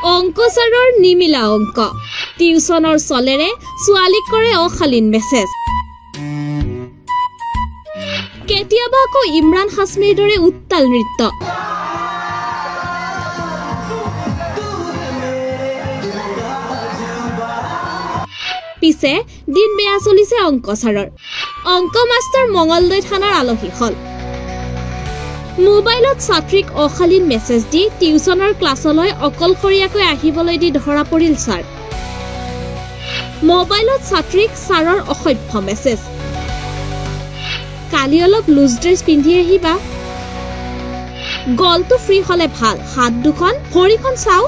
অংকচাৰৰ নিমিলা অংক টিউচনৰ চলেৰে ছোৱালীক কৰে অশালীন মেছেজ কেতিয়াবা আকৌ ইমৰান হাছমিৰ দৰে উত্তাল নৃত্য পিছে দিন বেয়া চলিছে অংকচাৰৰ অংক মাষ্টাৰ মঙলদৈ থানাৰ আলহী হল মোবাইলত ছাত্ৰীক অশালীন মেছেজ দি টিউচনৰ ক্লাছলৈ অকলশৰীয়াকৈ আহিবলৈ দি ধৰা পৰিল ছাৰ মোবাইলত ছাত্ৰীক ছাৰৰ অসভ্য মেছেজ কালি অলপ লুজ ড্ৰেছ পিন্ধি আহিবা গলটো ফ্ৰী হলে ভাল হাত দুখন ভৰিখন চাও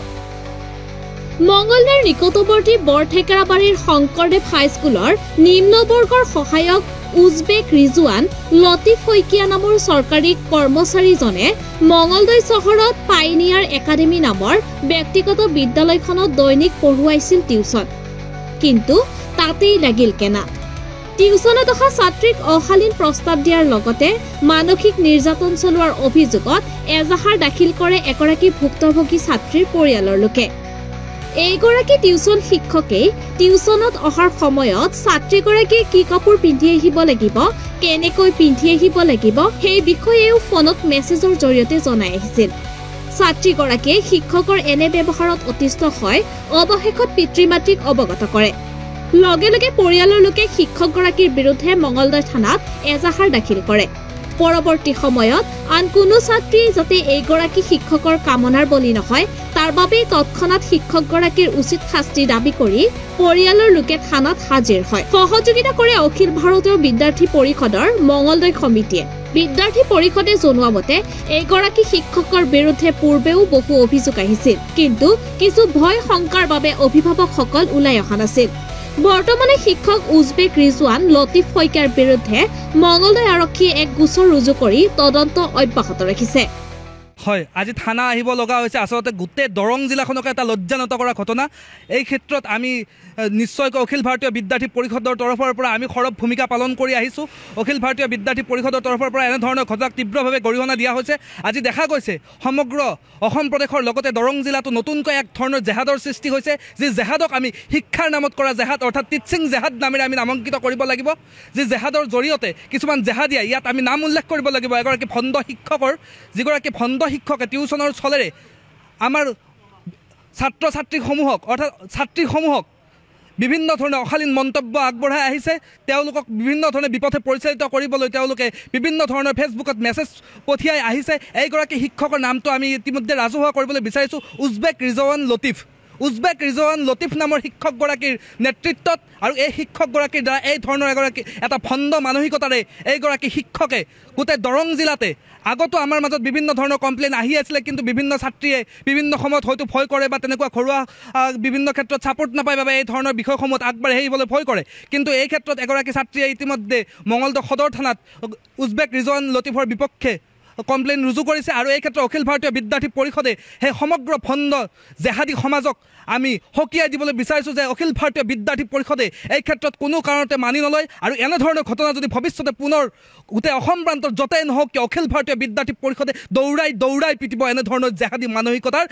মঙ্গলদৈৰ নিকটৱৰ্তী বৰঠেকেৰাবাৰীৰ শংকৰদেৱ হাইস্কুলৰ নিম্ন বৰ্গৰ সহায়ক উজবেক ৰিজৱান লতিফ শইকীয়া নামৰ চৰকাৰী কৰ্মচাৰীজনে মঙ্গলদৈ চহৰত পাইনিয়াৰ একাডেমী নামৰ ব্যক্তিগত বিদ্যালয়খনত দৈনিক পঢ়ুৱাইছিল টিউচন কিন্তু তাতেই লাগিল কেনা টিউচনত অহা ছাত্ৰীক অশালীন প্ৰস্তাৱ দিয়াৰ লগতে মানসিক নিৰ্যাতন চলোৱাৰ অভিযোগত এজাহাৰ দাখিল কৰে এগৰাকী ভুক্তভোগী ছাত্ৰীৰ পৰিয়ালৰ লোকে এইগৰাকী টিউচন শিক্ষকে টিউচনত অহাৰ সময়ত ছাত্ৰীগৰাকীয়ে কি কাপোৰ পিন্ধি আহিব লাগিব কেনেকৈ পিন্ধি আহিব লাগিব সেই বিষয়েও ফোনত মেছেজৰ জৰিয়তে জনাই আহিছিল ছাত্ৰীগৰাকীয়ে শিক্ষকৰ এনে ব্যৱহাৰত অতিষ্ঠ হয় অৱশেষত পিতৃ-মাতৃক অৱগত কৰে লগে লগে পৰিয়ালৰ লোকে শিক্ষকগৰাকীৰ বিৰুদ্ধে মঙ্গলদৈ থানাত এজাহাৰ দাখিল কৰে পৰৱৰ্তী সময়ত আন কোনো ছাত্ৰী যাতে এইগৰাকী শিক্ষকৰ কামনাৰ বলি নহয় তাৰ বাবে তৎক্ষণাত শিক্ষকগৰাকীৰ উচিত শাস্তি দাবী কৰি পৰিয়ালৰ লোকে থানাত হাজিৰ হয় সহযোগিতা কৰে অখিল ভাৰতীয় বিদ্যাৰ্থী পৰিষদৰ মঙ্গলদৈ সমিতিয়ে বিদ্যাৰ্থী পৰিষদে জনোৱা মতে এইগৰাকী শিক্ষকৰ বিৰুদ্ধে পূৰ্বেও বহু অভিযোগ আহিছিল কিন্তু কিছু ভয় শংকাৰ বাবে অভিভাৱকসকল ওলাই অহা নাছিল বৰ্তমানে শিক্ষক উজবেক ৰিজৱান লতিফ শইকীয়াৰ বিৰুদ্ধে মঙ্গলদৈ আৰক্ষীয়ে এক গোচৰ ৰুজু কৰি তদন্ত অব্যাহত ৰাখিছে হয় আজি থানা আহিব লগা হৈছে আসলতে গোটেই দৰং জিলাখনক এটা লজ্জানত কৰা ঘটনা এই ক্ষেত্ৰত আমি নিশ্চয়কৈ অখিল ভাৰতীয় বিদ্যাৰ্থী পৰিষদৰ তৰফৰ পৰা আমি সৰব ভূমিকা পালন কৰি আহিছোঁ অখিল ভাৰতীয় বিদ্যাৰ্থী পৰিষদৰ তৰফৰ পৰা এনেধৰণৰ ঘটনাক তীব্ৰভাৱে গৰিহণা দিয়া হৈছে আজি দেখা গৈছে সমগ্ৰ অসম প্ৰদেশৰ লগতে দৰং জিলাতো নতুনকৈ এক ধৰণৰ জেহাদৰ সৃষ্টি হৈছে যি জেহাদক আমি শিক্ষাৰ নামত কৰা জেহাদ অৰ্থাৎ টিচিং জেহাদ নামেৰে আমি নামাঙ্কিত কৰিব লাগিব যি জেহাদৰ জৰিয়তে কিছুমান জেহাদিয়া ইয়াত আমি নাম উল্লেখ কৰিব লাগিব এগৰাকী ভণ্ড শিক্ষকৰ যিগৰাকী ভণ্ড শিক্ষকে টিউচনৰ চলেৰে আমাৰ ছাত্ৰ ছাত্ৰীসমূহক অৰ্থাৎ ছাত্ৰীসমূহক বিভিন্ন ধৰণৰ অশালীন মন্তব্য আগবঢ়াই আহিছে তেওঁলোকক বিভিন্ন ধৰণে বিপথে পৰিচালিত কৰিবলৈ তেওঁলোকে বিভিন্ন ধৰণৰ ফেচবুকত মেছেজ পঠিয়াই আহিছে এইগৰাকী শিক্ষকৰ নামটো আমি ইতিমধ্যে ৰাজহুৱা কৰিবলৈ বিচাৰিছোঁ উজবেক ৰিজৱান লতিফ নামৰ শিক্ষকগৰাকীৰ নেতৃত্বত আৰু এই শিক্ষকগৰাকীৰ দ্বাৰা এই ধৰণৰ এগৰাকী এটা ভণ্ড মানসিকতাৰে এইগৰাকী শিক্ষকে গোটেই দৰং জিলাতে আগতো আমাৰ মাজত বিভিন্ন ধৰণৰ কমপ্লেইন আহি আছিলে কিন্তু বিভিন্ন ছাত্ৰীয়ে বিভিন্ন সময়ত হয়তো ভয় কৰে বা তেনেকুৱা ঘৰুৱা বিভিন্ন ক্ষেত্ৰত ছাপোৰ্ট নাপায় বাবে এই ধৰণৰ বিষয়সমূহত আগবাঢ়ি আহিবলৈ ভয় কৰে কিন্তু এই ক্ষেত্ৰত এগৰাকী ছাত্ৰীয়ে ইতিমধ্যে মঙ্গলদৈ সদৰ থানাত উজবেক ৰিজৱান লতিফৰ বিপক্ষে কমপ্লেইন ৰুজু কৰিছে আৰু এই ক্ষেত্ৰত অখিল ভাৰতীয় বিদ্যাৰ্থী পৰিষদে সেই সমগ্ৰ ভণ্ড জেহাদী সমাজক আমি সকীয়াই দিবলৈ বিচাৰিছোঁ যে অখিল ভাৰতীয় বিদ্যাৰ্থী পৰিষদে এই ক্ষেত্ৰত কোনো কাৰণতে মানি নলয় আৰু এনেধৰণৰ ঘটনা যদি ভৱিষ্যতে পুনৰ গোটেই অসম প্ৰান্তত য'তেই নহওক কিয় অখিল ভাৰতীয় বিদ্যাৰ্থী পৰিষদে দৌৰাই পিটিব এনেধৰণৰ জেহাদী মানসিকতাৰ